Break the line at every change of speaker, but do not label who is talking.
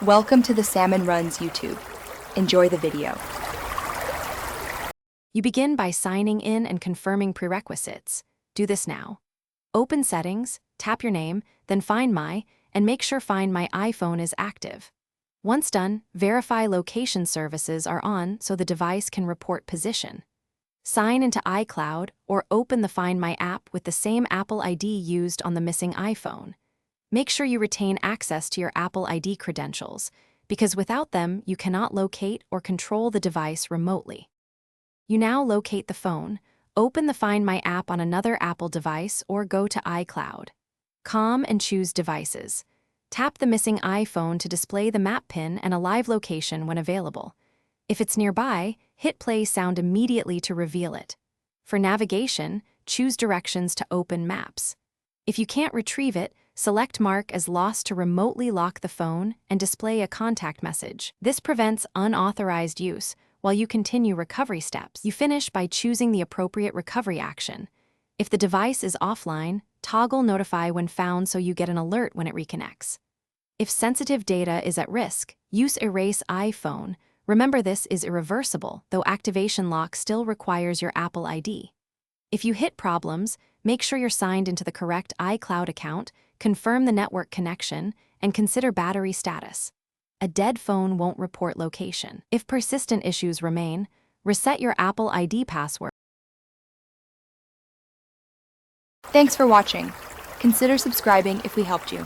Welcome to the Salmon Runs YouTube. Enjoy the video.
You begin by signing in and confirming prerequisites. Do this now. Open Settings, tap your name, then Find My, and make sure Find My iPhone is active. Once done, verify location services are on so the device can report position. Sign into iCloud or open the Find My app with the same Apple ID used on the missing iPhone. Make sure you retain access to your Apple ID credentials, because without them, you cannot locate or control the device remotely. You now locate the phone, open the Find My app on another Apple device or go to iCloud. Calm and choose Devices. Tap the missing iPhone to display the map pin and a live location when available. If it's nearby, hit play sound immediately to reveal it. For navigation, choose directions to open maps. If you can't retrieve it, select Mark as Lost to remotely lock the phone and display a contact message. This prevents unauthorized use while you continue recovery steps. You finish by choosing the appropriate recovery action. If the device is offline, toggle Notify when found so you get an alert when it reconnects. If sensitive data is at risk, use Erase iPhone. Remember, this is irreversible, though activation lock still requires your Apple ID. If you hit problems, make sure you're signed into the correct iCloud account, confirm the network connection, and consider battery status. A dead phone won't report location. If persistent issues remain, reset your Apple ID password.
Thanks for watching. Consider subscribing if we helped you.